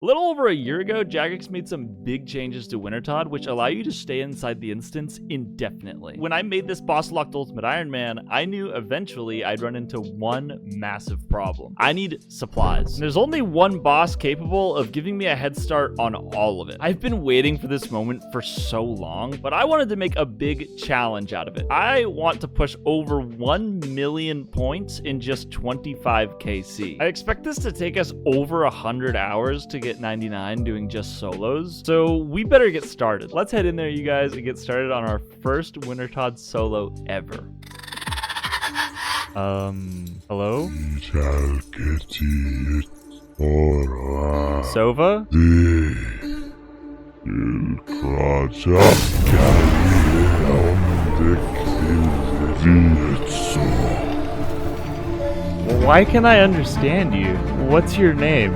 A little over a year ago, Jagex made some big changes to Wintertodt, which allow you to stay inside the instance indefinitely. When I made this boss locked Ultimate Ironman, I knew eventually I'd run into one massive problem. I need supplies. And there's only one boss capable of giving me a head start on all of it. I've been waiting for this moment for so long, but I wanted to make a big challenge out of it. I want to push over 1 million points in just 25 KC. I expect this to take us over 100 hours to get 99 doing just solos, so we better get started. Let's head in there, you guys, and get started on our first Wintertodt solo ever. Hello? Sova? Well, why can't I understand you? What's your name?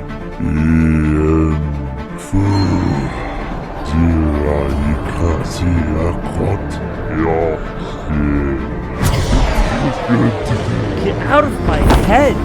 Get out of my head!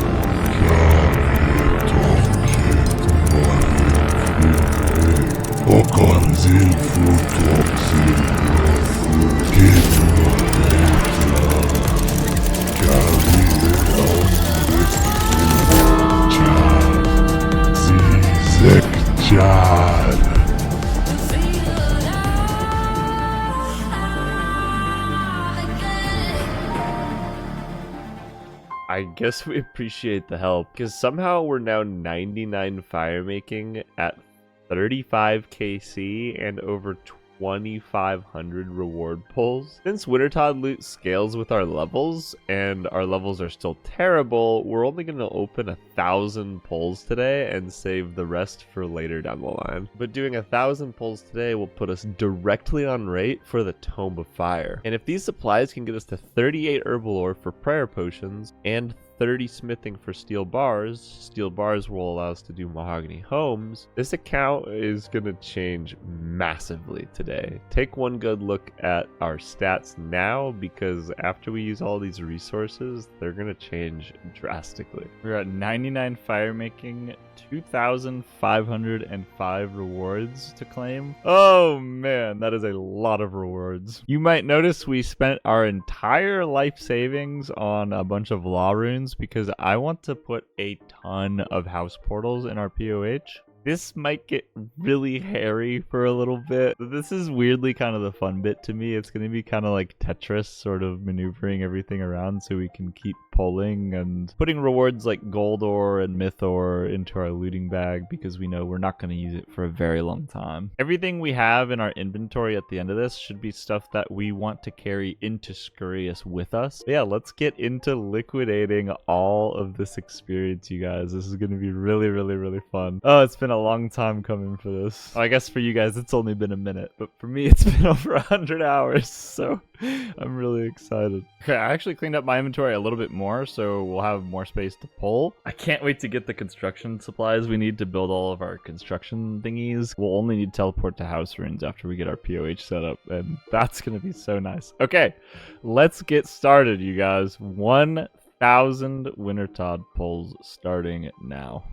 I guess we appreciate the help, because somehow we're now 99 firemaking at 35 KC and over 2,500 reward pulls. Since Wintertodt loot scales with our levels, and our levels are still terrible, we're only going to open 1,000 pulls today and save the rest for later down the line. But doing 1,000 pulls today will put us directly on rate for the Tome of Fire. And if these supplies can get us to 38 Herblore for prayer potions and 30 smithing for steel bars will allow us to do mahogany homes, this account is going to change massively today. Take one good look at our stats now, because after we use all these resources, they're going to change drastically. We're at 99 firemaking, 2,505 rewards to claim. Oh man, that is a lot of rewards. You might notice we spent our entire life savings on a bunch of law runes, because I want to put a ton of house portals in our POH. This might get really hairy for a little bit. This is weirdly kind of the fun bit to me. It's going to be kind of like Tetris, sort of maneuvering everything around so we can keep pulling and putting rewards like gold ore and myth ore into our looting bag, because we know we're not going to use it for a very long time. Everything we have in our inventory at the end of this should be stuff that we want to carry into Scurious with us. But yeah, let's get into liquidating all of this experience, you guys. This is going to be really, really, really fun. Oh, it's been a long time coming for this. Well, I guess for you guys it's only been a minute, but for me it's been over 100 hours, so I'm really excited. Okay, I actually cleaned up my inventory a little bit more, so we'll have more space to pull. I can't wait to get the construction supplies we need to build all of our construction thingies. We'll only need to teleport to house runes after we get our POH set up, and that's gonna be so nice. Okay, let's get started, you guys. 1,000 Wintertodt pulls starting now.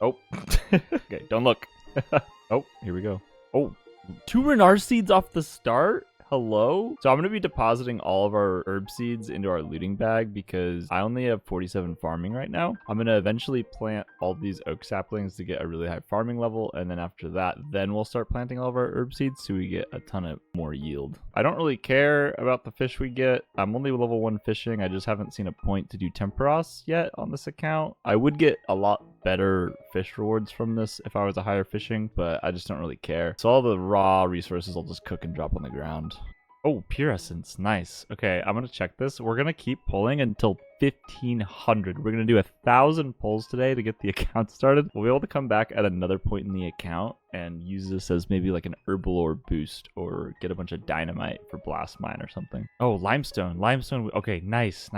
Oh, okay, don't look. Oh, here we go. Oh, 2 Renar seeds off the start? Hello? So I'm going to be depositing all of our herb seeds into our looting bag, because I only have 47 farming right now. I'm going to eventually plant all these oak saplings to get a really high farming level, and then after that, then we'll start planting all of our herb seeds so we get a ton of more yield. I don't really care about the fish we get. I'm only level 1 fishing. I just haven't seen a point to do Temperos yet on this account. I would get a lot better fish rewards from this if I was a higher fishing, but I just don't really care. So all the raw resources I'll just cook and drop on the ground. Oh, pure essence. Nice. Okay, I'm going to check this. We're going to keep pulling until 1,500. We're going to do 1,000 pulls today to get the account started. We'll be able to come back at another point in the account and use this as maybe like an Herblore boost, or get a bunch of dynamite for blast mine or something. Oh, limestone. Limestone. Okay, nice.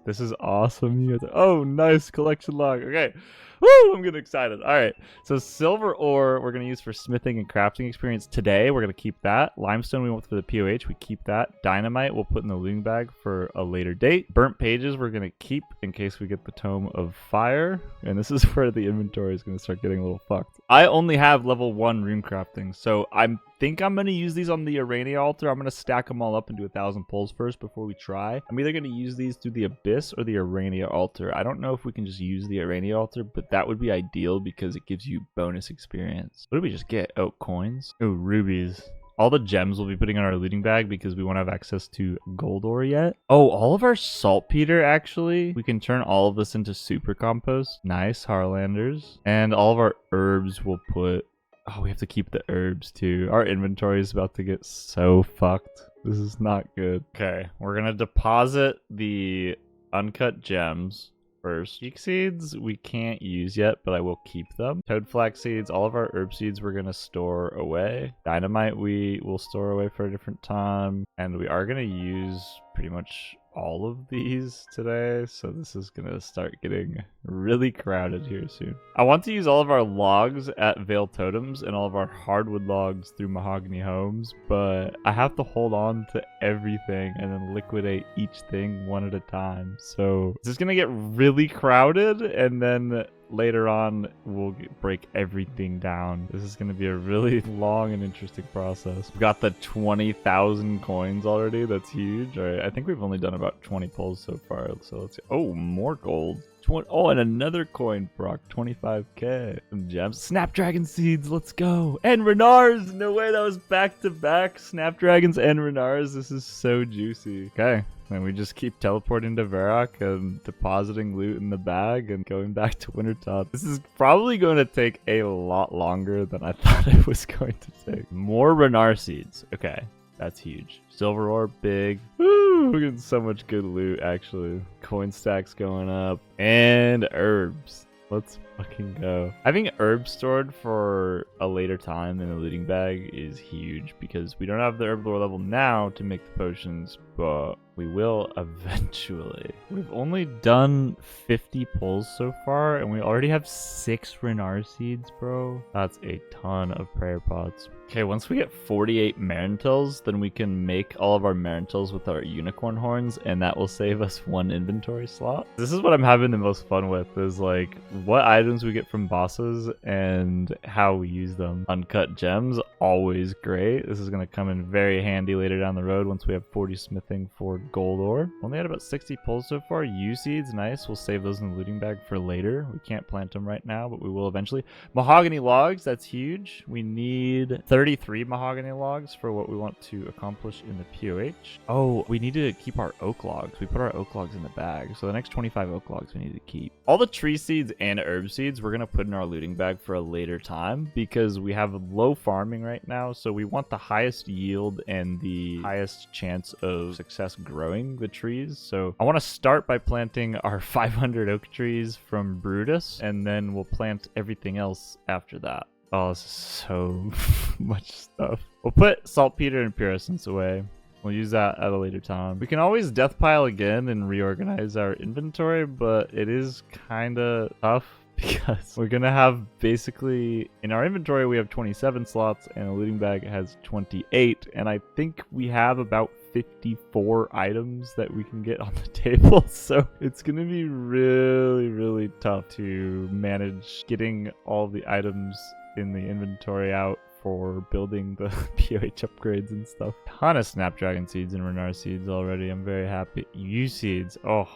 This is awesome. You guys. Oh, nice collection log. Okay. Woo! I'm getting excited. All right. So silver ore we're going to use for smithing and crafting experience today. We're going to keep that. Limestone we want for the POH. We keep that. Dynamite we'll put in the looting bag for a later date. burnt pages we're going to keep in case we get the Tome of Fire. And this is where the inventory is going to start getting a little fucked. I only have level 1 rune crafting, so I think I'm going to use these on the Arania altar. I'm going to stack them all up and do 1,000 pulls first before we try. I'm either going to use these through the Abyss or the Arania altar. I don't know if we can just use the Arania altar, but that would be ideal because it gives you bonus experience. What did we just get? Oh, coins. Oh, rubies. All the gems we'll be putting in our looting bag because we won't have access to gold ore yet. Oh, all of our saltpeter, actually. We can turn all of this into super compost. Nice, Harlanders. And all of our herbs we'll put... Oh, we have to keep the herbs too. Our inventory is about to get so fucked. This is not good. Okay, we're gonna deposit the uncut gems first. Cheek seeds we can't use yet, but I will keep them. Toad flax seeds, all of our herb seeds we're gonna store away. Dynamite we will store away for a different time. And we are gonna use pretty much all of these today, so this is gonna start getting really crowded here soon. I want to use all of our logs at Vale Totems and all of our hardwood logs through Mahogany Homes, but I have to hold on to everything and then liquidate each thing one at a time. So this is gonna get really crowded, and then later on we'll break everything down. This is going to be a really long and interesting process. We've got the 20,000 coins already. That's huge. All right, I think we've only done about 20 pulls so far, so let's see. Oh, more gold. Oh, and another coin proc, 25k. Some gems. Snapdragon seeds, let's go. And Renars, no way, that was back to back. Snapdragons and Renars, this is so juicy. Okay. And we just keep teleporting to Varrock and depositing loot in the bag and going back to Wintertodt. This is probably going to take a lot longer than I thought it was going to take. More Renar seeds. Okay, that's huge. Silver ore, big. Woo, we're getting so much good loot, actually. Coin stacks going up. And herbs. Let's fucking go. Having herbs stored for a later time in the looting bag is huge because we don't have the Herblore level now to make the potions, but we will eventually. We've only done 50 pulls so far, and we already have 6 Renar seeds, bro. That's a ton of prayer pots. Okay, once we get 48 Marintils, then we can make all of our Marintils with our unicorn horns, and that will save us 1 inventory slot. This is what I'm having the most fun with, is like what items we get from bosses and how we use them. Uncut gems, always great. This is going to come in very handy later down the road once we have 40 smithing for gold ore. Only had about 60 pulls so far. U seeds, nice. We'll save those in the looting bag for later. We can't plant them right now, but we will eventually. Mahogany logs, that's huge. We need 33 mahogany logs for what we want to accomplish in the POH. Oh, we need to keep our oak logs. We put our oak logs in the bag, so the next 25 oak logs we need to keep. All the tree seeds and herb seeds we're going to put in our looting bag for a later time because we have low farming right now, so we want the highest yield and the highest chance of success growing the trees. So I want to start by planting our 500 oak trees from Brutus, and then we'll plant everything else after that. Oh, this is so much stuff. We'll put saltpeter and pure essence away. We'll use that at a later time. We can always death pile again and reorganize our inventory, but it is kind of tough because we're going to have basically, in our inventory, we have 27 slots and a looting bag has 28. And I think we have about 54 items that we can get on the table. So it's going to be really, really tough to manage getting all the items in the inventory out for building the POH upgrades and stuff. Ton of Snapdragon seeds and Renar seeds already. I'm very happy. U seeds. Oh,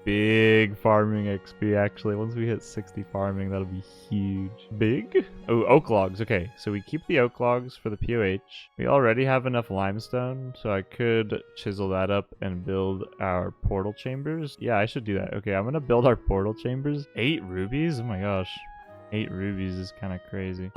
big farming XP actually. Once we hit 60 farming, that'll be huge. Big? Oh, oak logs. Okay, so we keep the oak logs for the POH. We already have enough limestone, so I could chisel that up and build our portal chambers. Yeah, I should do that. Okay, I'm gonna build our portal chambers. 8 rubies? Oh my gosh. 8 rubies is kind of crazy.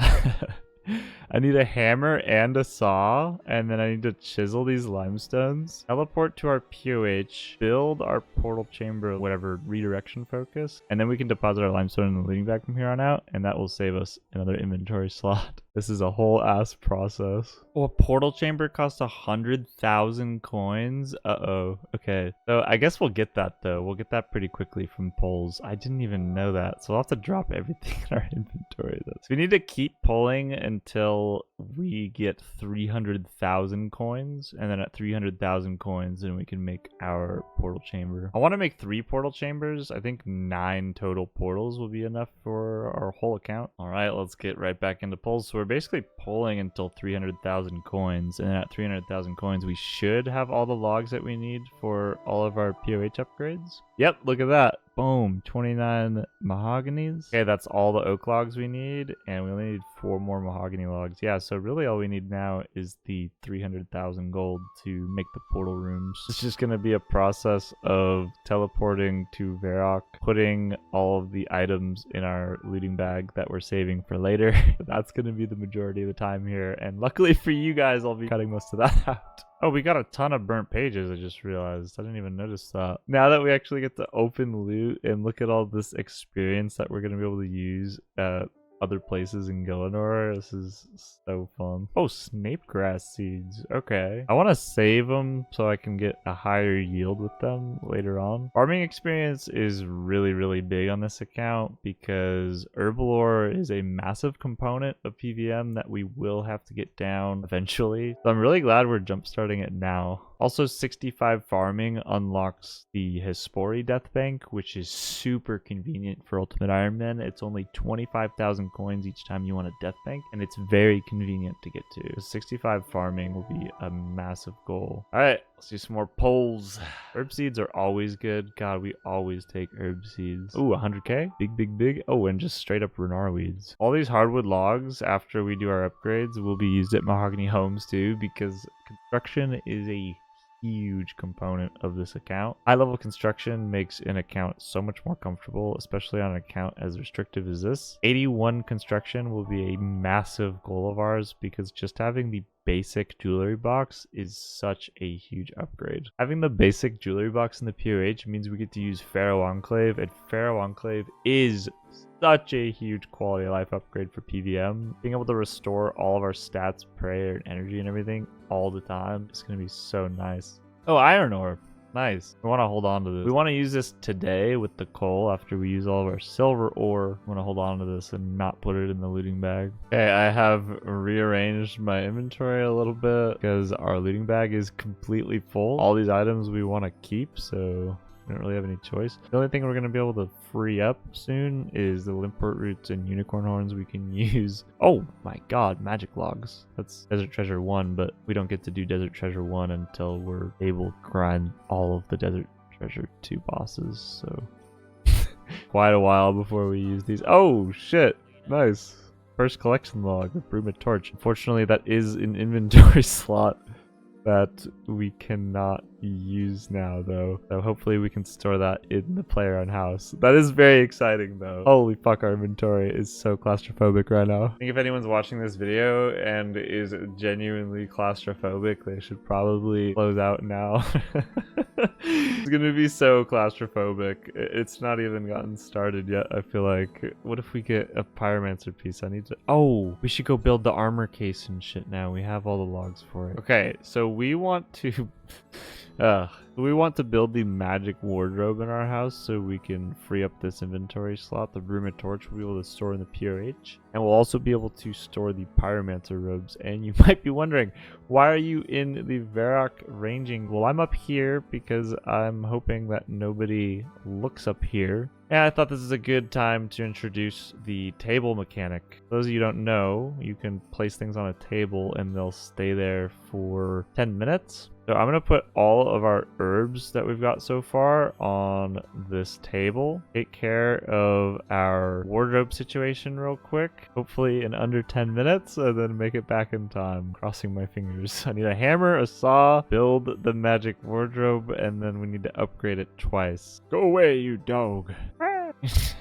I need a hammer and a saw, and then I need to chisel these limestones, teleport to our POH, build our portal chamber, whatever redirection focus, and then we can deposit our limestone in the looting bag from here on out, and that will save us another inventory slot. This is a whole ass process. Oh, a portal chamber costs 100,000 coins. Uh-oh. Okay. So I guess we'll get that though. We'll get that pretty quickly from polls. I didn't even know that. So I'll have to drop everything in our inventory. That's We need to keep pulling until we get 300,000 coins, and then at 300,000 coins, then we can make our portal chamber. I want to make 3 portal chambers. I think 9 total portals will be enough for our whole account. All right, let's get right back into pulls. So we're basically pulling until 300,000 coins, and then at 300,000 coins, we should have all the logs that we need for all of our POH upgrades. Yep, look at that. Boom, 29 mahoganies. Okay, that's all the oak logs we need, and we only need 4 more mahogany logs. Yeah, so really all we need now is the 300,000 gold to make the portal rooms. It's just going to be a process of teleporting to Varrock, putting all of the items in our looting bag that we're saving for later. That's going to be the majority of the time here, and luckily for you guys, I'll be cutting most of that out. Oh, we got a ton of burnt pages, I just realized. I didn't even notice that. Now that we actually get to open loot and look at all this experience that we're going to be able to use at other places in Gillinor, this is so fun. Oh, snapegrass seeds. Okay. I want to save them so I can get a higher yield with them later on. Farming experience is really, really big on this account because Herblore is a massive component of PVM that we will have to get down eventually. So I'm really glad we're jump starting it now. Also, 65 farming unlocks the Hespori Death Bank, which is super convenient for Ultimate Ironman. It's only 25,000 coins each time you want a Death Bank, and it's very convenient to get to. So 65 farming will be a massive goal. All right, let's do some more polls. Herb seeds are always good. God, we always take herb seeds. Ooh, 100k? Big, big, big. Oh, and just straight up Renar weeds. All these hardwood logs, after we do our upgrades, will be used at Mahogany Homes too, because construction is a huge component of this account. High level construction makes an account so much more comfortable, especially on an account as restrictive as this. 81 construction will be a massive goal of ours because just having the basic jewelry box is such a huge upgrade. Having the basic jewelry box in the POH means we get to use Pharaoh Enclave, and Pharaoh Enclave is such a huge quality of life upgrade for PVM. Being able to restore all of our stats, prayer, and energy and everything all the time is going to be so nice. Oh, iron ore. Nice. We want to hold on to this. We want to use this today with the coal after we use all of our silver ore. We want to hold on to this and not put it in the looting bag. Okay, I have rearranged my inventory a little bit because our looting bag is completely full. All these items we want to keep, so we don't really have any choice. The only thing we're going to be able to free up soon is the limport roots and unicorn horns we can use. Oh my god, magic logs. That's Desert Treasure 1, but we don't get to do Desert Treasure 1 until we're able to grind all of the Desert Treasure 2 bosses, so quite a while before we use these. Oh shit, nice. First collection log with Bruma Torch. Unfortunately, that is an inventory slot that we cannot use now though, so hopefully we can store that in the player on house. That is very exciting though. Holy fuck, our inventory is so claustrophobic right now. I think if anyone's watching this video and is genuinely claustrophobic, they should probably close out now. It's gonna be so claustrophobic. It's not even gotten started yet. I feel like, what if we get a pyromancer piece? I need to, oh, we should go build the armor case and shit now. We have all the logs for it. Okay, so we want to we want to build the magic wardrobe in our house so we can free up this inventory slot. The Bruma Torch will be able to store in the POH, and we'll also be able to store the pyromancer robes. And you might be wondering, why are you in the Varrock ranging? Well, I'm up here because I'm hoping that nobody looks up here. And I thought this is a good time to introduce the table mechanic. For those of you who don't know, you can place things on a table and they'll stay there for 10 minutes. So I'm going to put all of our herbs that we've got so far on this table. Take care of our wardrobe situation real quick. Hopefully in under 10 minutes, and then make it back in time. Crossing my fingers. I need a hammer, a saw, build the magic wardrobe, and then we need to upgrade it twice. Go away, you dog.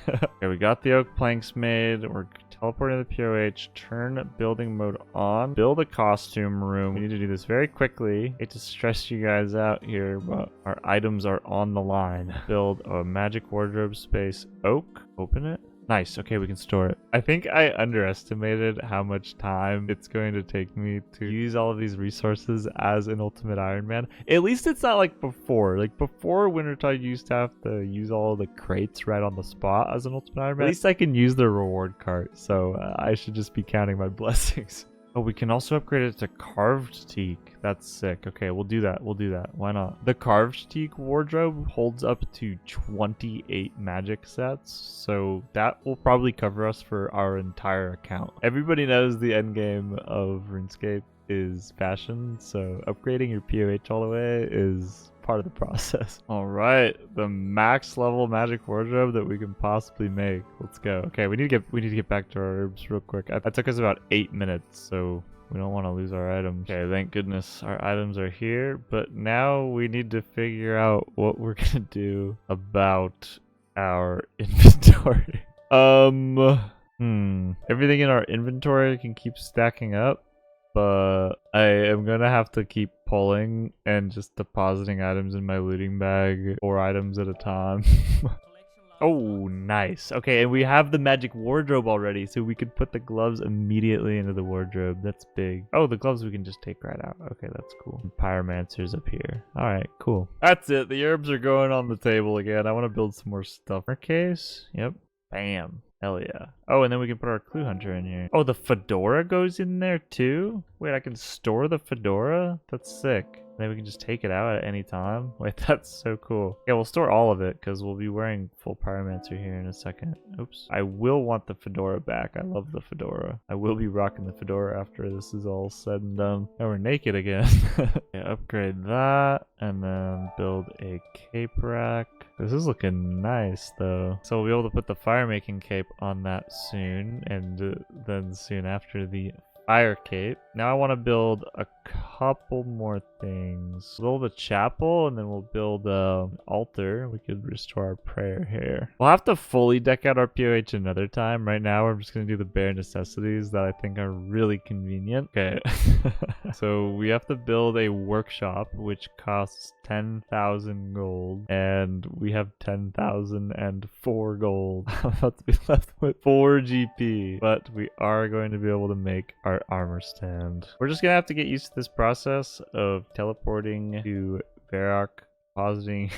Okay, we got the oak planks made. We're teleporting to the POH. Turn building mode on. Build a costume room. We need to do this very quickly. Hate to stress you guys out here, but our items are on the line. Build a magic wardrobe space. Oak. Open it. Nice. Okay, we can store it. I think I underestimated how much time it's going to take me to use all of these resources as an Ultimate Ironman. At least it's not like before. Like before, Wintertodt used to have to use all the crates right on the spot as an Ultimate Ironman. At least I can use the reward cart, so I should just be counting my blessings. Oh, we can also upgrade it to carved teak. That's sick. Okay, we'll do that. We'll do that. Why not? The carved teak wardrobe holds up to 28 magic sets, so that will probably cover us for our entire account. Everybody knows the end game of RuneScape is fashion, so upgrading your POH all the way is part of the process. All right, the max level magic wardrobe that we can possibly make. Let's go. Okay, we need to get back to our herbs real quick. That took us about 8 minutes, so we don't want to lose our items. Okay, thank goodness our items are here, but now we need to figure out what we're gonna do about our inventory. Everything in our inventory can keep stacking up, but I am gonna have to keep pulling and just depositing items in my looting bag, 4 items at a time. Oh, nice. Okay, and we have the magic wardrobe already, so we could put the gloves immediately into the wardrobe. That's big. Oh, the gloves we can just take right out. Okay, that's cool. And pyromancer's up here. All right, cool. That's it. The herbs are going on the table again. I want to build some more stuff. Our case. Yep. Bam. Hell yeah. Oh, and then we can put our clue hunter in here. Oh, the fedora goes in there too? Wait, I can store the fedora? That's sick. Then we can just take it out at any time. Wait, that's so cool. Yeah, we'll store all of it because we'll be wearing full pyromancer here in a second. Oops. I will want the fedora back. I love the fedora. I will be rocking the fedora after this is all said and done. Now we're naked again. Yeah, upgrade that and then build a cape rack. This is looking nice though. So we'll be able to put the firemaking cape on that soon, and then soon after the fire cape. Now I want to build a couple more things. Build a chapel, and then we'll build an altar. We could restore our prayer here. We'll have to fully deck out our POH another time. Right now we're just going to do the bare necessities that I think are really convenient. Okay. So we have to build a workshop, which costs 10,000 gold, and we have 10,004 gold. I'm about to be left with 4 GP, but we are going to be able to make our armor stand. We're just gonna have to get used to this process of teleporting to Varrock, depositing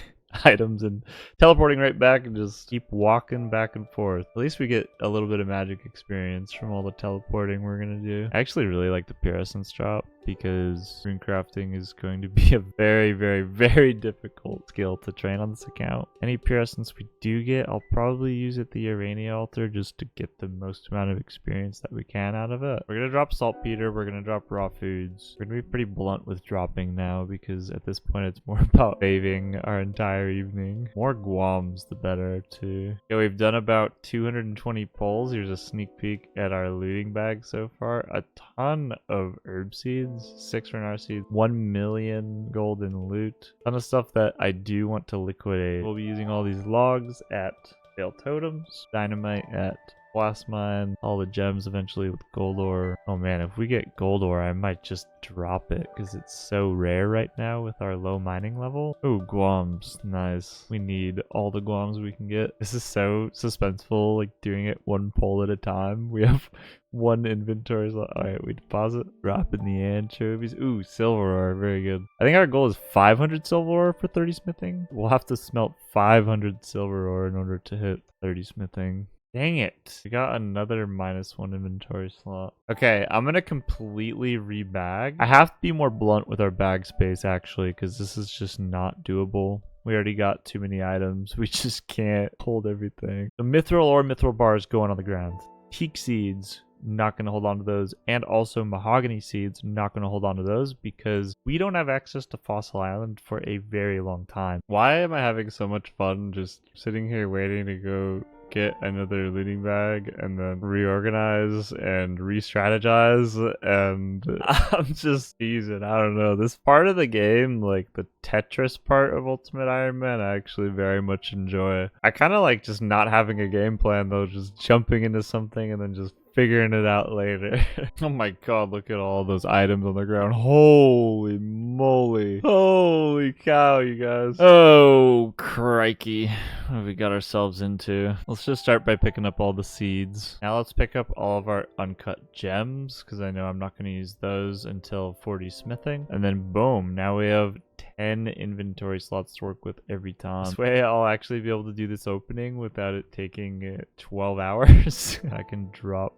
items and teleporting right back, and just keep walking back and forth. At least we get a little bit of magic experience from all the teleporting we're gonna do. I actually really like the pure essence drop because runecrafting is going to be a very, very, very difficult skill to train on this account. Any pure essence we do get, I'll probably use at the Urania altar just to get the most amount of experience that we can out of it. We're gonna drop saltpeter, we're gonna drop raw foods. We're gonna be pretty blunt with dropping now because at this point it's more about saving our entire evening. More guams the better too. Yeah, we've done about 220 pulls. Here's a sneak peek at our looting bag so far. A ton of herb seeds. 6 Renar seeds, 1 million gold in loot. Ton of stuff that I do want to liquidate. We'll be using all these logs at Failed Totems, dynamite at Blast Mine, all the gems eventually with gold ore. Oh man, if we get gold ore, I might just drop it because it's so rare right now with our low mining level. Oh, guams. Nice. We need all the guams we can get. This is so suspenseful, like doing it one pull at a time. We have 1 inventory slot. Alright, we deposit, drop in the anchovies. Ooh, silver ore. Very good. I think our goal is 500 silver ore for 30 smithing. We'll have to smelt 500 silver ore in order to hit 30 smithing. Dang it. We got another -1 inventory slot. Okay, I'm gonna completely rebag. I have to be more blunt with our bag space actually, because this is just not doable. We already got too many items. We just can't hold everything. The mithril or mithril bars going on the ground. Teak seeds, not going to hold on to those, and also mahogany seeds, not going to hold on to those because we don't have access to Fossil Island for a very long time. Why am I having so much fun just sitting here waiting to go get another looting bag and then reorganize and re-strategize, and I'm just teasing. I don't know, this part of the game, like the Tetris part of Ultimate Ironman, I actually very much enjoy. I kind of like just not having a game plan though, just jumping into something and then just figuring it out later. Oh my god, look at all those items on the ground. Holy moly. Holy cow, you guys. Oh, crikey. What have we got ourselves into? Let's just start by picking up all the seeds. Now let's pick up all of our uncut gems, because I know I'm not going to use those until 40 smithing. And then boom, now we have 10 inventory slots to work with every time. This way I'll actually be able to do this opening without it taking 12 hours. I can drop.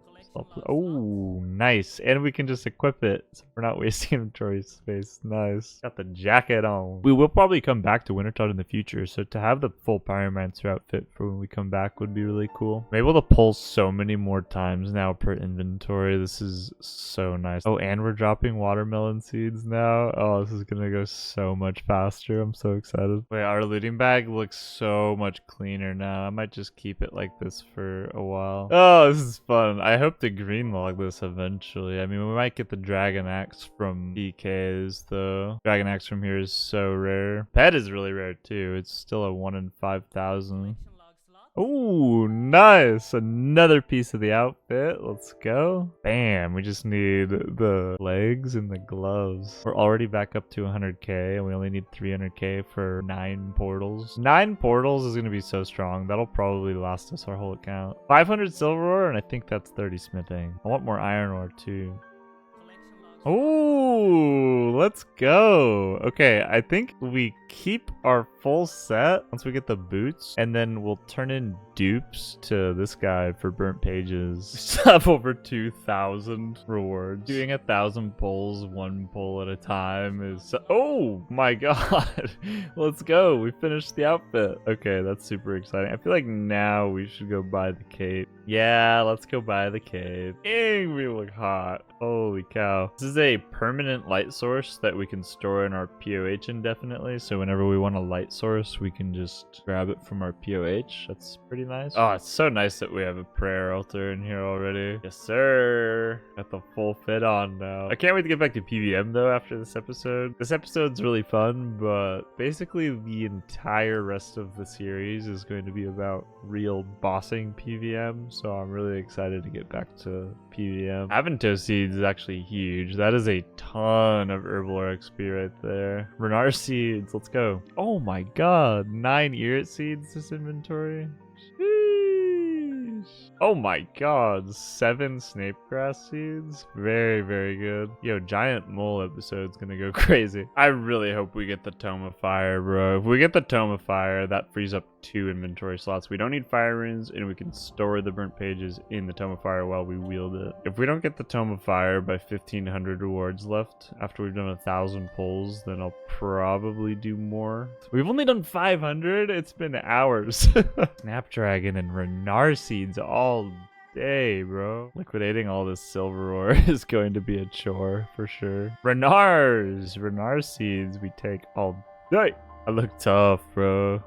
Oh, nice. And we can just equip it, so we're not wasting inventory space. Nice. Got the jacket on. We will probably come back to Wintertodt in the future, so to have the full Pyromancer outfit for when we come back would be really cool. I'm able to pull so many more times now per inventory. This is so nice. Oh, and we're dropping watermelon seeds now. Oh, this is gonna go so much faster. I'm so excited. Wait, our looting bag looks so much cleaner now. I might just keep it like this for a while. Oh, this is fun. I hope to green log this eventually. I mean, we might get the dragon axe from PKs though. Dragon axe from here is so rare. Pet is really rare too. It's still a 1 in 5,000. Oh, nice. Another piece of the outfit. Let's go. Bam. We just need the legs and the gloves. We're already back up to 100k and we only need 300k for 9 portals. 9 portals is going to be so strong. That'll probably last us our whole account. 500 silver ore and I think that's 30 smithing. I want more iron ore too. Oh, let's go. Okay, I think we keep our full set once we get the boots, and then we'll turn in dupes to this guy for burnt pages. We still have over 2,000 rewards. Doing 1,000 pulls, 1 pull at a time is... Oh my god. Let's go. We finished the outfit. Okay, that's super exciting. I feel like now we should go buy the cape. Yeah, let's go buy the cape. Dang, we look hot. Holy cow. This is a permanent light source that we can store in our POH indefinitely. So whenever we want a light source, we can just grab it from our POH. That's pretty nice. Oh, it's so nice that we have a prayer altar in here already. Yes, sir. Got the full fit on now. I can't wait to get back to PVM though after this episode. This episode's really fun, but basically the entire rest of the series is going to be about real bossing PVM. So I'm really excited to get back to PVM. Avanto seeds is actually huge. That is a ton of Herblore XP right there. Renar seeds, let's go. Oh my god, 9 Erit seeds this inventory. Oh my god, 7 snapegrass seeds. Very, very good. Yo, giant mole episode's gonna go crazy. I really hope we get the Tome of Fire, bro. If we get the Tome of Fire, that frees up 2 inventory slots. We don't need fire runes, and we can store the burnt pages in the Tome of Fire while we wield it. If we don't get the Tome of Fire by 1,500 rewards left after we've done 1,000 pulls, then I'll probably do more. We've only done 500. It's been hours. Snapdragon and Renar seeds all day, bro. Liquidating all this silver ore is going to be a chore for sure. Renar seeds we take all day. I look tough, bro.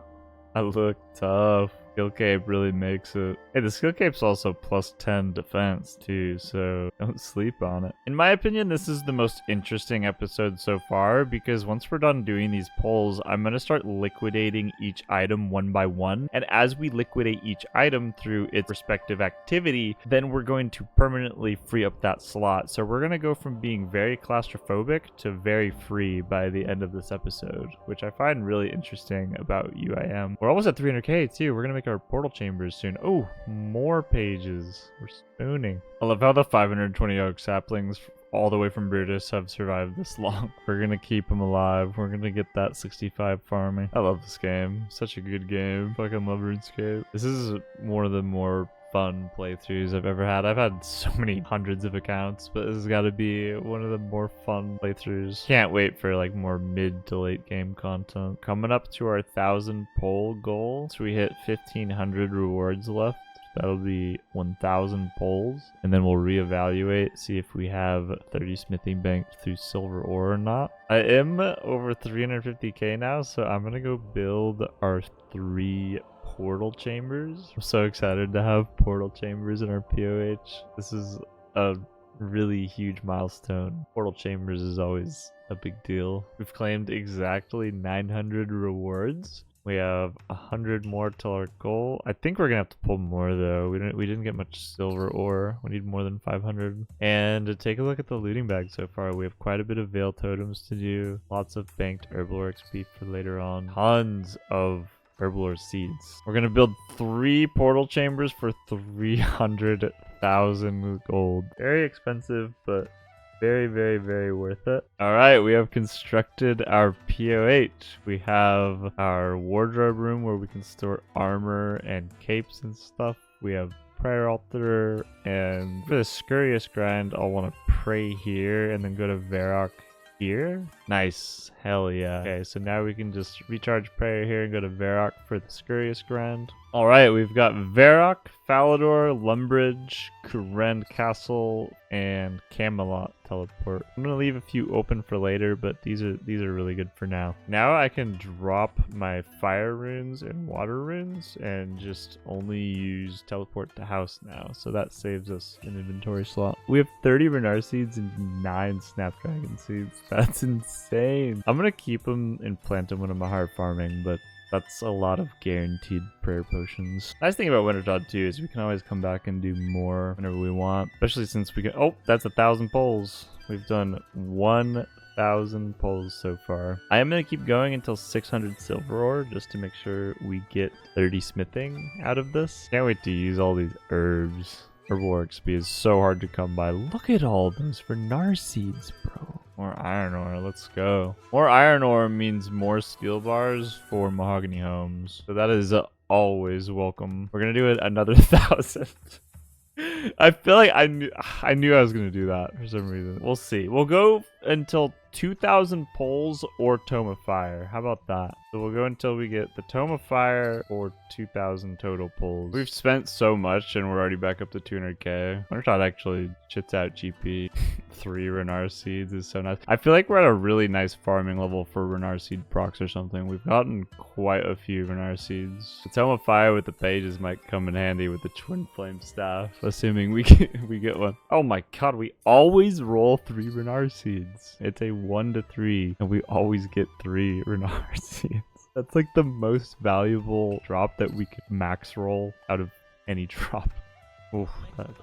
I look tough. Skill cape really makes it. Hey, the skill cape's also plus 10 defense too, so don't sleep on it. In my opinion, this is the most interesting episode so far because once we're done doing these pulls, I'm going to start liquidating each item one by one. And as we liquidate each item through its respective activity, then we're going to permanently free up that slot. So we're going to go from being very claustrophobic to very free by the end of this episode, which I find really interesting about UIM. We're almost at 300k too. We're going to make our portal chambers soon. Oh, more pages. We're spooning. I love how the 520 oak saplings all the way from Brutus have survived this long. We're gonna keep them alive. We're gonna get that 65 farming. I love this game. Such a good game. Fucking love RuneScape. This is one of the more fun playthroughs I've ever had. I've had so many hundreds of accounts, but this has got to be one of the more fun playthroughs. Can't wait for like more mid to late game content. Coming up to our 1,000 poll goal, so we hit 1,500 rewards left. That'll be 1,000 polls, and then we'll reevaluate, see if we have 30 smithing banked through silver ore or not. I am over 350k now, so I'm gonna go build our 3 portal chambers. I'm so excited to have portal chambers in our POH. This is a really huge milestone. Portal chambers is always a big deal. We've claimed exactly 900 rewards. We have 100 more till our goal. I think we're gonna have to pull more though. We didn't get much silver ore. We need more than 500. And to take a look at the looting bag so far, we have quite a bit of veil totems to do. Lots of banked Herblore XP for later on. Tons of Herblore seeds. We're gonna build 3 portal chambers for 300,000 gold. Very expensive, but very, very, very worth it. All right, we have constructed our POH. We have our wardrobe room where we can store armor and capes and stuff. We have prayer altar, and for the scurrious grind, I'll want to pray here and then go to Varrock here. Nice. Hell yeah. Okay, so now we can just recharge prayer here and go to Varrock for the scurrious grind. Alright, we've got Varrock, Falador, Lumbridge, Kurend Castle, and Camelot teleport. I'm gonna leave a few open for later, but these are really good for now. Now I can drop my fire runes and water runes and just only use teleport to house now. So that saves us an inventory slot. We have 30 Renar seeds and 9 Snapdragon seeds. That's insane. I'm gonna keep them and plant them when I'm hard farming, but that's a lot of guaranteed prayer potions. Nice thing about Wintertodt too is we can always come back and do more whenever we want, especially since we can. Oh, that's 1,000 poles. We've done 1,000 poles so far. I am going to keep going until 600 silver ore just to make sure we get 30 smithing out of this. Can't wait to use all these herbs. Herblore XP is so hard to come by. Look at all those Renar seeds, bro. More iron ore, let's go. More iron ore means more steel bars for mahogany homes. So that is always welcome. We're gonna do it another 1,000. I feel like I knew I was gonna do that for some reason. We'll see. We'll go until 2,000 poles or Tome of Fire. How about that? So we'll go until we get the Tome of Fire or 2,000 total poles. We've spent so much and we're already back up to 200k. Wintertodt actually chits out GP. 3 Renar seeds is so nice. I feel like we're at a really nice farming level for Renar seed procs or something. We've gotten quite a few Renar seeds. The Tome of Fire with the pages might come in handy with the Twin Flame staff, assuming we get one. Oh my god, we always roll 3 Renar seeds. It's a 1 to 3, and we always get 3 Renar seeds. That's like the most valuable drop that we could max roll out of any drop. Oof,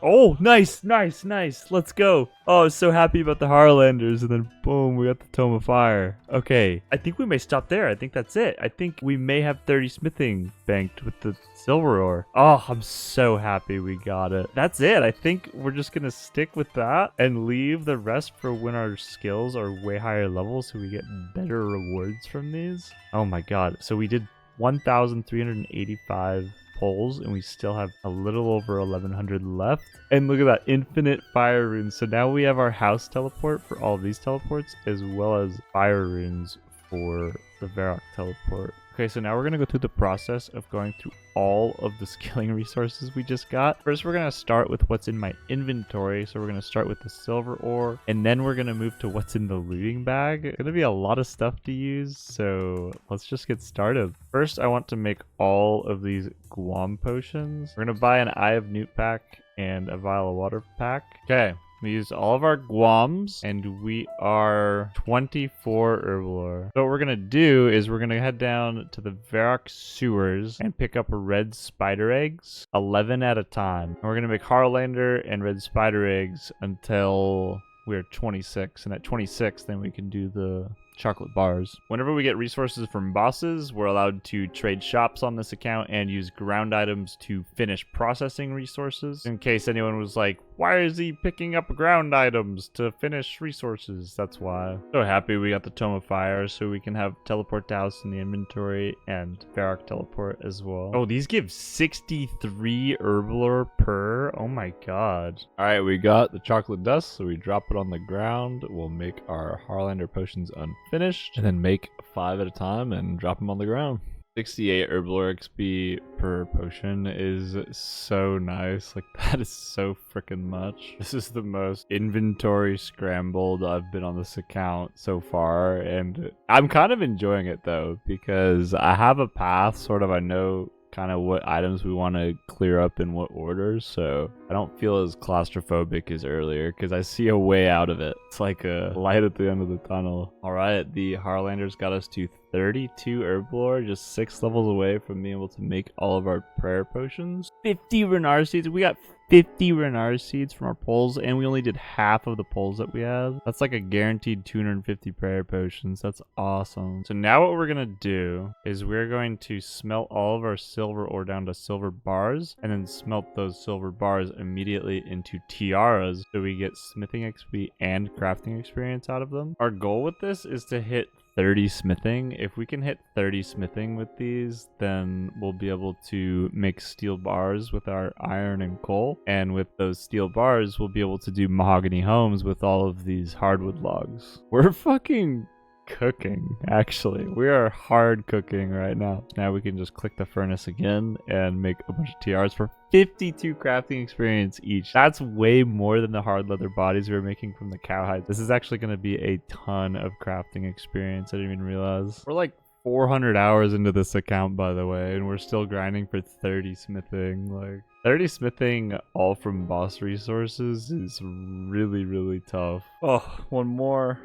oh, nice. Let's go. Oh, I was so happy about the Harlanders, and then boom, we got the Tome of Fire. Okay, I think we may stop there. I think that's it. I think we may have 30 smithing banked with the silver ore. Oh, I'm so happy we got it. That's it. I think we're just gonna stick with that and leave the rest for when our skills are way higher levels so we get better rewards from these. Oh my god. So we did 1,385 poles and we still have a little over 1,100 left. And look at that, infinite fire runes. So now we have our house teleport for all of these teleports as well as fire runes for the Varrock teleport. Okay, so now we're going to go through the process of going through all of the skilling resources we just got. First, we're going to start with what's in my inventory. So we're going to start with the silver ore, and then we're going to move to what's in the looting bag. It's going to be a lot of stuff to use, so let's just get started. First, I want to make all of these Guam potions. We're going to buy an Eye of Newt pack and a vial of water pack. Okay. We used all of our Guams, and we are 24 Herblore. So what we're going to do is we're going to head down to the Varrock sewers and pick up red spider eggs, 11 at a time. And we're going to make Harlander and red spider eggs until we're 26. And at 26, then we can do the chocolate bars. Whenever we get resources from bosses, we're allowed to trade shops on this account and use ground items to finish processing resources. In case anyone was like, why is he picking up ground items to finish resources? That's why. So happy we got the Tome of Fire so we can have teleport to house in the inventory and Varrock teleport as well. Oh, these give 63 Herblore per. Oh my god. All right, we got the chocolate dust, so we drop it on the ground. We'll make our Harlander potions unfinished and then make 5 at a time and drop them on the ground. 68 Herblore XP per potion is so nice. Like, that is so freaking much. This is the most inventory scrambled I've been on this account so far, and I'm kind of enjoying it though, because I have a path sort of I know kind of what items we want to clear up in what order, so I don't feel as claustrophobic as earlier because I see a way out of it. It's like a light at the end of the tunnel. All right, the Harlanders got us to 32 Herblore, just 6 levels away from being able to make all of our prayer potions. 50 Renard seeds. We got 50 Renard seeds from our pulls, and we only did half of the pulls that we had. That's like a guaranteed 250 prayer potions. That's awesome. So now what we're gonna do is we're going to smelt all of our silver ore down to silver bars, and then smelt those silver bars immediately into tiaras, so we get smithing XP and crafting experience out of them. Our goal with this is to hit 30 smithing. If we can hit 30 smithing with these, then we'll be able to make steel bars with our iron and coal. And with those steel bars, we'll be able to do mahogany homes with all of these hardwood logs. We're fucking cooking, actually. We are hard cooking right now. Now we can just click the furnace again and make a bunch of TRs for 52 crafting experience each. That's way more than the hard leather bodies we were making from the cowhide. This is actually going to be a ton of crafting experience. I didn't even realize. We're like 400 hours into this account, by the way, and we're still grinding for 30 smithing. Like 30 smithing all from boss resources is really, really tough. Oh, one more.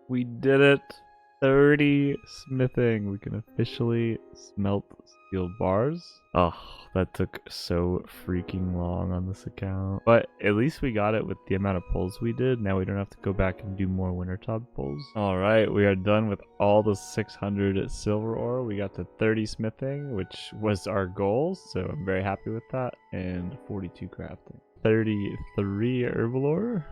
We did it. 30 smithing. We can officially smelt steel bars. Oh, that took so freaking long on this account. But at least we got it with the amount of pulls we did. Now we don't have to go back and do more Wintertodt pulls. All right, we are done with all the 600 silver ore. We got to 30 smithing, which was our goal. So I'm very happy with that. And 42 crafting. 33 Herblore.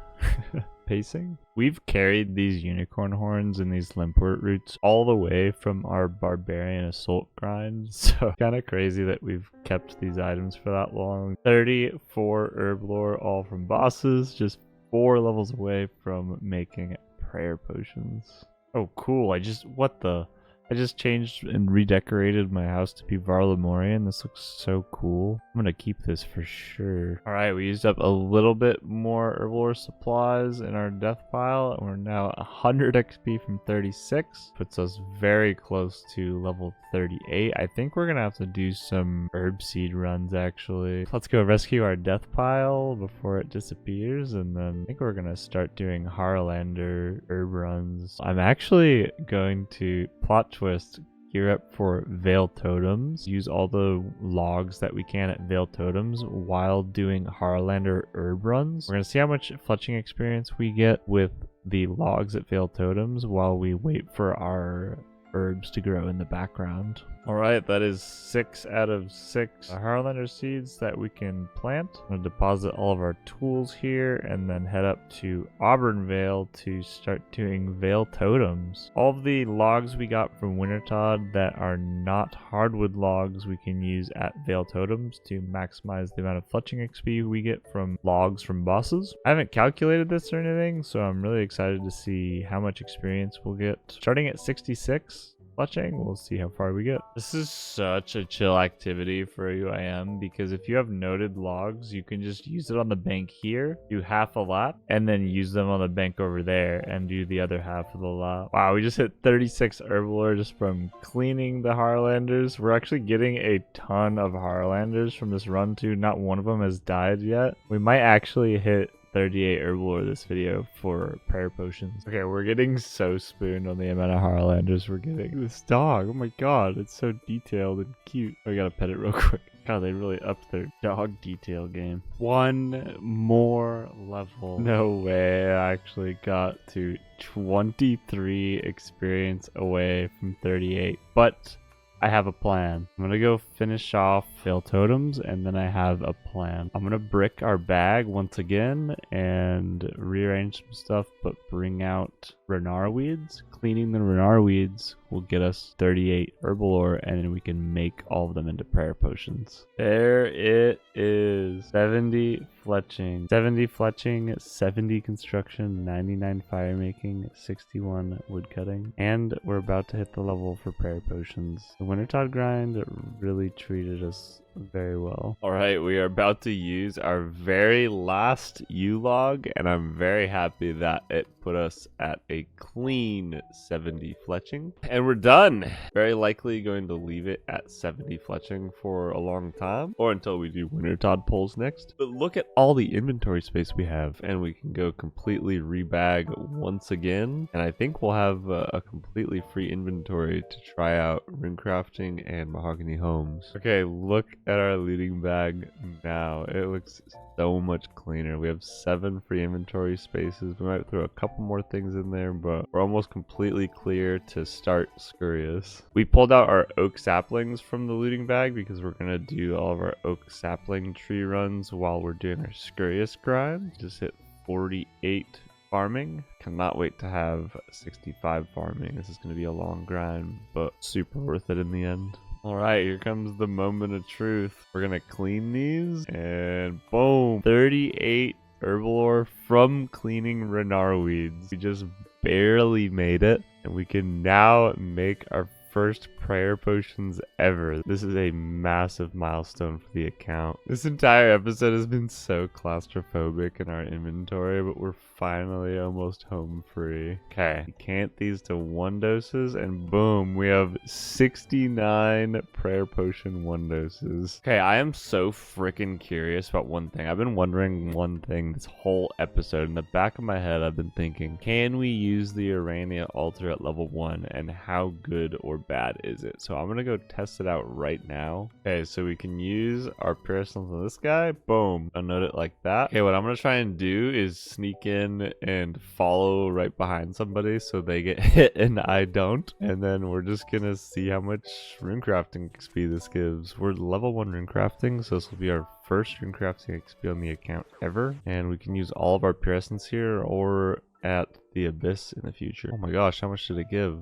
Pacing. We've carried these unicorn horns and these limpwort roots all the way from our Barbarian Assault grind, so kind of crazy that we've kept these items for that long. 34 Herblore, all from bosses, just 4 levels away from making prayer potions. Oh cool, I just changed and redecorated my house to be Varlamorian. This looks so cool. I'm gonna keep this for sure. All right, we used up a little bit more Herblore supplies in our death pile, and we're now 100 XP from 36. Puts us very close to level 38. I think we're gonna have to do some herb seed runs, actually. Let's go rescue our death pile before it disappears, and then I think we're gonna start doing Harlander herb runs. I'm actually going to plot twist, gear up for Veil Totems, use all the logs that we can at Veil Totems while doing Harlander herb runs. We're going to see how much fletching experience we get with the logs at Veil Totems while we wait for our herbs to grow in the background. Alright, that is 6 out of 6 Harlander seeds that we can plant. I'm going to deposit all of our tools here and then head up to Auburn to start doing Veil Totems. All of the logs we got from Wintertodt that are not hardwood logs we can use at Veil Totems to maximize the amount of fletching XP we get from logs from bosses. I haven't calculated this or anything, so I'm really excited to see how much experience we'll get. Starting at 66 fletching, we'll see how far we get. This is such a chill activity for UIM because if you have noted logs, you can just use it on the bank here, do half a lap, and then use them on the bank over there and do the other half of the lap. Wow, we just hit 36 Herblore just from cleaning the Harlanders. We're actually getting a ton of Harlanders from this run too. Not one of them has died yet. We might actually hit 38 Herblore this video for prayer potions. Okay, we're getting so spooned on the amount of Harlanders we're getting. This dog, oh my god, it's so detailed and cute. I gotta pet it real quick. God, they really upped their dog detail game. One more level. No way, I actually got to 23 experience away from 38. But I have a plan. I'm gonna go finish off Veil Totems, and then I have a plan. I'm gonna brick our bag once again and rearrange some stuff, but bring out Renard weeds. Cleaning the Renard weeds will get us 38 Herblore, and then we can make all of them into prayer potions. There it is. 70 fletching. 70 fletching, 70 construction, 99 firemaking, 61 woodcutting. And we're about to hit the level for prayer potions. The Wintertodt grind really They treated us very well. All right, we are about to use our very last U-log, and I'm very happy that it put us at a clean 70 fletching. And we're done. Very likely going to leave it at 70 fletching for a long time, or until we do Wintertodt poles next. But look at all the inventory space we have, and we can go completely rebag once again. And I think we'll have a completely free inventory to try out rune crafting and mahogany homes. Okay, look at our looting bag now. It looks so much cleaner. We have 7 free inventory spaces. We might throw a couple more things in there, but we're almost completely clear to start Scurious. We pulled out our oak saplings from the looting bag because we're gonna do all of our oak sapling tree runs while we're doing our Scurious grind. Just hit 48 farming. Cannot wait to have 65 farming. This is going to be a long grind, but super worth it in the end. All right, here comes the moment of truth. We're going to clean these, and boom, 38 Herblore from cleaning Renar weeds. We just barely made it, and we can now make our first prayer potions ever. This is a massive milestone for the account. This entire episode has been so claustrophobic in our inventory, but we're finally almost home free. Okay, cant these to 1 doses, and boom, we have 69 prayer potion 1 doses. Okay, I am so freaking curious about one thing. I've been wondering one thing this whole episode. In the back of my head, I've been thinking, can we use the Urania altar at level 1, and how good or bad is it? So I'm gonna go test it out right now. Okay, so we can use our pearsons on this guy. Boom, unnote it like that. Okay, what I'm gonna try and do is sneak in and follow right behind somebody so they get hit and I don't, and then we're just gonna see how much rune crafting XP this gives. We're level 1 rune crafting, so this will be our first rune crafting XP on the account ever, and we can use all of our pearsons here or at the abyss in the future. Oh my gosh, how much did it give?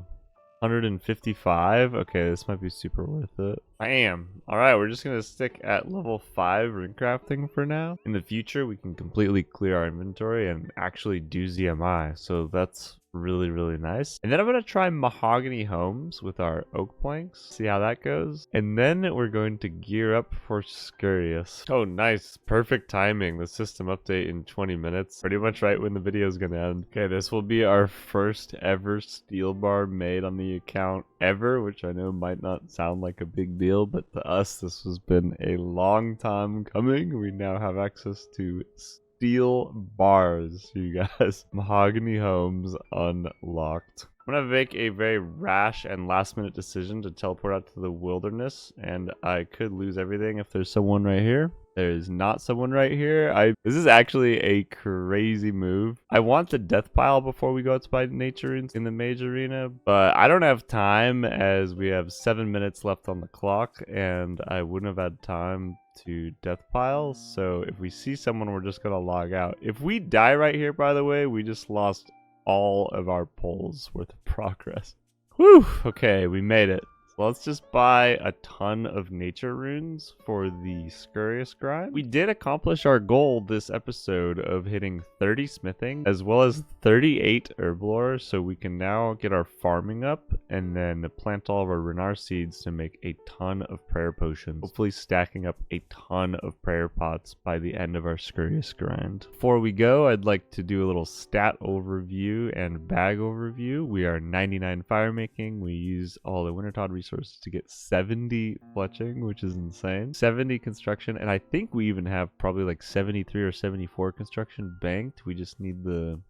155. Okay, this might be super worth it. Bam! Alright, we're just gonna stick at level 5 rune crafting for now. In the future, we can completely clear our inventory and actually do ZMI, so that's really nice. And then I'm gonna try mahogany homes with our oak planks, see how that goes, and then we're going to gear up for Scurious. Oh nice, perfect timing. The system update in 20 minutes, pretty much right when the video is gonna end. Okay, this will be our first ever steel bar made on the account ever, which I know might not sound like a big deal, but to us this has been a long time coming. We now have access to steel bars, you guys. Mahogany homes unlocked. I'm gonna make a very rash and last minute decision to teleport out to the wilderness, and I could lose everything if there's someone right here. There is not someone right here. This is actually a crazy move. I want the death pile before we go out to buy nature in the mage arena, but I don't have time as we have 7 minutes left on the clock, and I wouldn't have had time to death pile. So if we see someone, we're just gonna log out. If we die right here, by the way, we just lost all of our poles worth of progress. Whew, okay, we made it. Let's just buy a ton of nature runes for the Scurious grind. We did accomplish our goal this episode of hitting 30 smithing as well as 38 herblore, so we can now get our farming up and then plant all of our Renar seeds to make a ton of prayer potions, hopefully stacking up a ton of prayer pots by the end of our Scurious grind. Before we go, I'd like to do a little stat overview and bag overview. We are 99 firemaking. We use all the Wintertodt resources to get 70 fletching, which is insane. 70 construction, and I think we even have probably like 73 or 74 construction banked. We just need the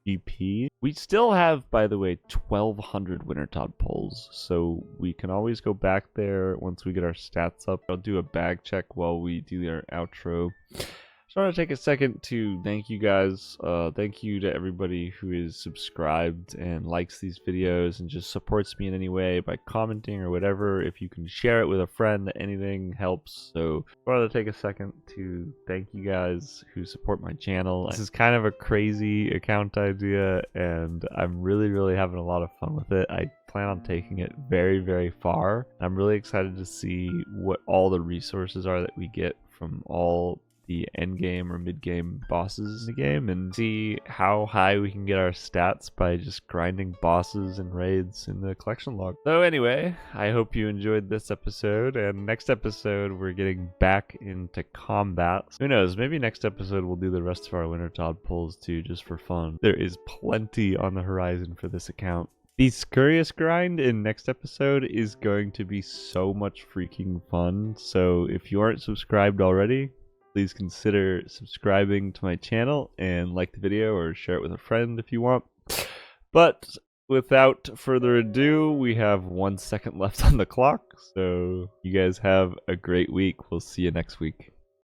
GP. We still have, by the way, 1,200 Wintertodt poles, so we can always go back there once we get our stats up. I'll do a bag check while we do our outro. Just want to take a second to thank you guys. Thank you to everybody who is subscribed and likes these videos and just supports me in any way by commenting or whatever. If you can share it with a friend, anything helps. So I want to take a second to thank you guys who support my channel. This is kind of a crazy account idea, and I'm really having a lot of fun with it. I plan on taking it very far. I'm really excited to see what all the resources are that we get from all the end game or mid game bosses in the game and see how high we can get our stats by just grinding bosses and raids in the collection log. So anyway, I hope you enjoyed this episode, and next episode we're getting back into combat. Who knows, maybe next episode we'll do the rest of our Wintertodt pulls too, just for fun. There is plenty on the horizon for this account. The Scurious grind in next episode is going to be so much freaking fun, so if you aren't subscribed already, please consider subscribing to my channel and like the video or share it with a friend if you want. But without further ado, we have 1 second left on the clock, so you guys have a great week. We'll see you next week.